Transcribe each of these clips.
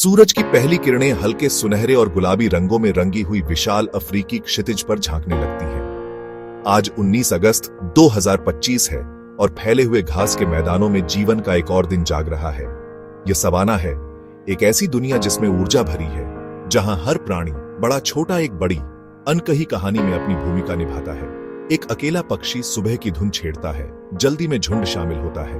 सूरज की पहली किरणें हल्के सुनहरे और गुलाबी रंगों में रंगी हुई विशाल अफ्रीकी क्षितिज पर झांकने लगती हैं। आज 19 अगस्त 2025 है और फैले हुए घास के मैदानों में जीवन का एक और दिन जाग रहा है। यह सवाना है, एक ऐसी दुनिया जिसमें ऊर्जा भरी है, जहां हर प्राणी, बड़ा छोटा एक बड़ी अनकही कहानी में अपनी भूमिका निभाता है। एक अकेला पक्षी सुबह की धुन छेड़ता है, जल्दी में झुंड शामिल होता है।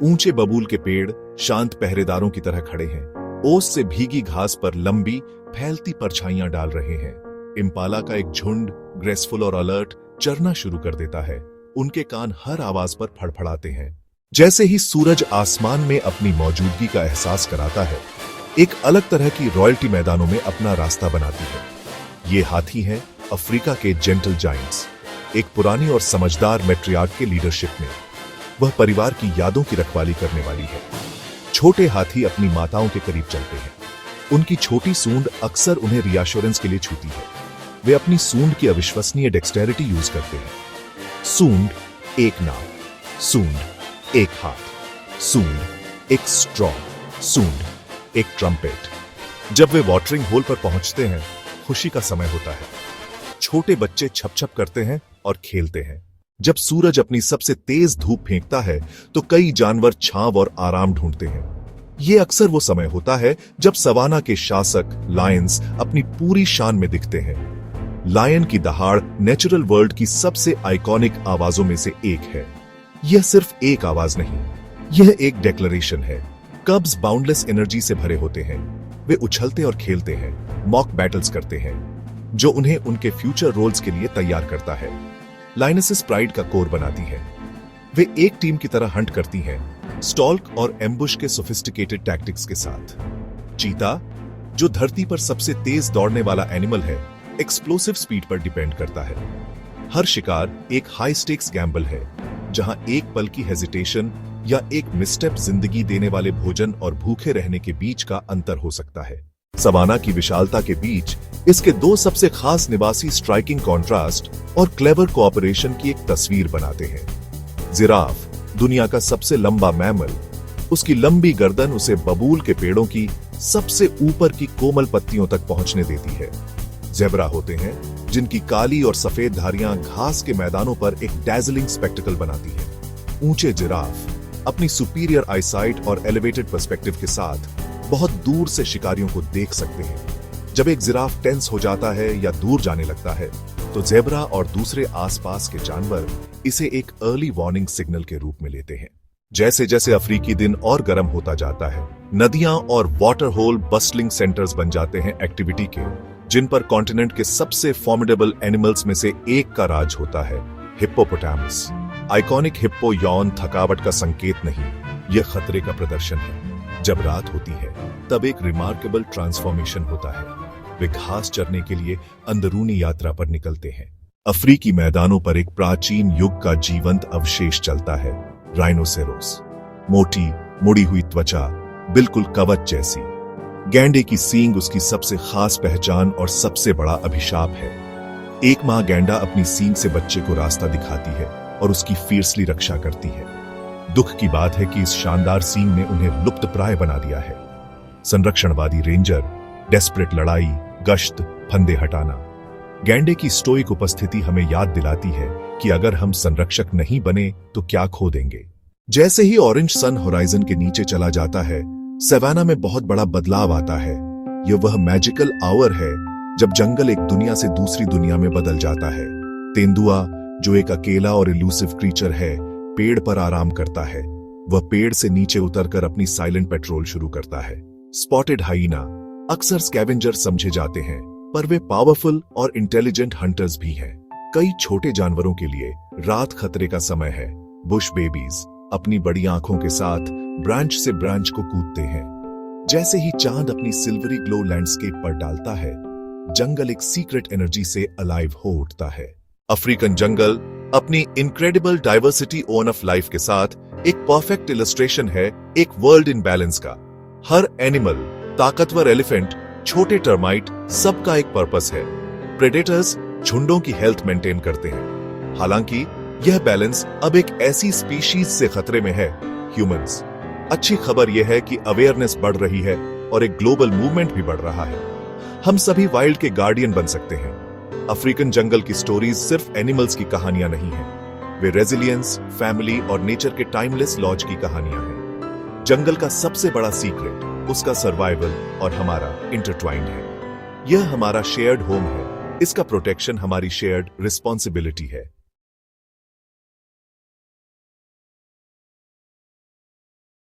ऊंचे बबूल के पेड़ शांत पहरेदारों की तरह खड़े हैं, ओस से भीगी घास पर लंबी फैलती परछाइयां डाल रहे हैं। इम्पाला का एक झुंड ग्रेसफुल और अलर्ट चरना शुरू कर देता है। उनके कान हर आवाज पर फड़फड़ाते हैं। जैसे ही सूरज आसमान में अपनी मौजूदगी का एहसास कराता है, एक अलग तरह की रॉयल्टी मैदानों में अपना रास्ता बनाती है। ये हाथी हैं अफ्रीका के जेंटल जायंट्स, एक पुरानी और समझदार मैट्रियार्क के लीडरशिप में। वह परिवार की यादों की रखवाली करने वाली है। छोटे हाथी अपनी माताओं के करीब चलते हैं। उनकी छोटी सूंड अक्सर उन्हें रिएश्योरेंस के लिए छूती है। वे अपनी सूंड की अविश्वसनीय डेक्सटेरिटी यूज करते हैं। सूंड एक नाव, सूंड एक हाथ, सूंड एक स्ट्रॉ, सूंड एक ट्रम्पेट। जब वे वाटरिंग होल पर पहुंचते हैं, खुशी का समय होता है। छोटे बच्चे छप छप करते हैं और खेलते हैं। जब सूरज अपनी सबसे तेज धूप फेंकता है, तो कई जानवर छांव और आराम ढूंढते हैं। यह अक्सर वो समय होता है जब सवाना के शासक लायंस अपनी पूरी शान में दिखते हैं। लायन की दहाड़ नेचुरल वर्ल्ड की सबसे आइकॉनिक आवाजों में से एक है। यह सिर्फ एक आवाज नहीं, यह एक डिक्लेरेशन है। कब्स बाउंडलेस एनर्जी से भरे होते हैं। वे उछलते और खेलते हैं, मॉक बैटल्स करते हैं, जो उन्हें उनके फ्यूचर रोल्स के लिए तैयार करता है। लायनेसेस प्राइड का कोर बनाती है। वे एक टीम की तरह हंट करती हैं, स्टॉल्क और एम्बुश के सोफिस्टिकेटेड टैक्टिक्स के साथ। चीता, जो धरती पर सबसे तेज दौड़ने वाला एनिमल है, एक्सप्लोसिव स्पीड पर डिपेंड करता है। हर शिकार एक हाई स्टेक्स गैम्बल है, जहां एक पल की हेजिटेशन या एक मिसस्टेप जिंदगी देने वाले भोजन और भूखे रहने के बीच का अंतर हो सकता है। सवाना की विशालता के बीच इसके दो सबसे खास निवासी स्ट्राइकिंग कॉन्ट्रास्ट और क्लेवर कोऑपरेशन की एक तस्वीर बनाते हैं। जिराफ, दुनिया का सबसे लंबा मैमल, उसकी लंबी गर्दन उसे बबूल के पेड़ों की सबसे ऊपर की कोमल पत्तियों तक पहुंचने देती है। ज़ेब्रा होते हैं, जिनकी काली और सफेद धारियां घास के मैदानों पर एक डैज़लिंग स्पेक्टिकल बनाती हैं। ऊंचे जिराफ अपनी सुपीरियर आईसाइट और एलिवेटेड पर्सपेक्टिव के साथ बहुत दूर से शिकारियों को देख सकते हैं। जब एक जिराफ टेंस हो जाता है या दूर जाने लगता है, तो ज़ेब्रा और दूसरे आसपास के जानवर इसे एक अर्ली वार्निंग सिग्नल के रूप में लेते हैं। जैसे जैसे अफ्रीकी दिन और गर्म होता जाता है, नदियां और वाटर होल बस्टलिंग सेंटर्स बन जाते हैं एक्टिविटी के, जिन पर कॉन्टिनेंट के सबसे फॉर्मिडेबल एनिमल्स में से एक का राज होता है, हिप्पोपोटामस। आइकॉनिक हिप्पो यौन थकावट का संकेत नहीं, यह खतरे का प्रदर्शन है। जब रात होती है, तब एक रिमार्केबल ट्रांसफॉर्मेशन होता है। वे घास चरने के लिए अंदरूनी यात्रा पर निकलते हैं। अफ्रीकी मैदानों पर एक प्राचीन युग का जीवंत अवशेष चलता है, राइनोसेरोस। मोटी मुड़ी हुई त्वचा, बिल्कुल कवच जैसी। गैंडे की सींग उसकी सबसे खास पहचान और सबसे बड़ा अभिशाप है। एक मां गैंडा अपनी सींग से बच्चे को रास्ता दिखाती है और उसकी फियर्सली रक्षा करती है। दुख की बात है कि इस शानदार सींग ने उन्हें लुप्तप्राय बना दिया है। संरक्षणवादी रेंजर, डेस्परेट लड़ाई, गश्त, फंदे हटाना। गैंडे की स्टोइक उपस्थिति हमें याद दिलाती है कि अगर हम संरक्षक नहीं बने तो क्या खो देंगे। जैसे ही ऑरेंज सन होराइजन के नीचे चला जाता है, सवाना में बहुत बड़ा बदलाव आता है। यह वह मैजिकल आवर है जब जंगल एक दुनिया से दूसरी दुनिया में बदल जाता है। तेंदुआ, जो एक अकेला और इल्यूसिव क्रीचर है, पेड़ पर आराम करता है। वह पेड़ से नीचे उतरकर अपनी साइलेंट पेट्रोल शुरू करता है। स्पॉटेड हाइना, अक्सर स्कैवेंजर समझे जाते हैं, पर वे पावरफुल और इंटेलिजेंट हंटर्स भी हैं। कई छोटे जानवरों के लिए रात खतरे का समय है। बुश बेबीज अपनी बड़ी आंखों के साथ ब्रांच से ब्रांच को कूदते हैं। जैसे ही चांद अपनी सिल्वरी ग्लो लैंडस्केप पर डालता है, जंगल एक सीक्रेट एनर्जी से अलाइव हो उठता है। अफ्रीकन जंगल अपनी incredible diversity on off life के साथ एक परफेक्ट इलस्ट्रेशन है एक वर्ल्ड इन बैलेंस का। हर एनिमल, ताकतवर एलिफेंट, छोटे टर्माइट, सबका एक पर्पस है। प्रेडेटर्स झुंडों की हेल्थ मेंटेन करते हैं। हालांकि यह बैलेंस अब एक ऐसी स्पीशीज से खतरे में है, ह्यूमंस। अच्छी खबर यह है कि अवेयरनेस बढ़ रही है और एक ग्लोबल मूवमेंट भी बढ़ रहा है। हम सभी वाइल्ड के गार्डियन बन सकते हैं। अफ्रीकन जंगल की स्टोरीज सिर्फ एनिमल्स की कहानियां नहीं हैं, वे रेजिलियंस, फैमिली और नेचर के टाइमलेस लॉज की कहानियां हैं। जंगल का सबसे बड़ा सीक्रेट उसका सर्वाइवल और हमारा इंटरट्वाइंड है। यह हमारा शेयर्ड होम है, इसका प्रोटेक्शन हमारी शेयर्ड रिस्पॉन्सिबिलिटी है।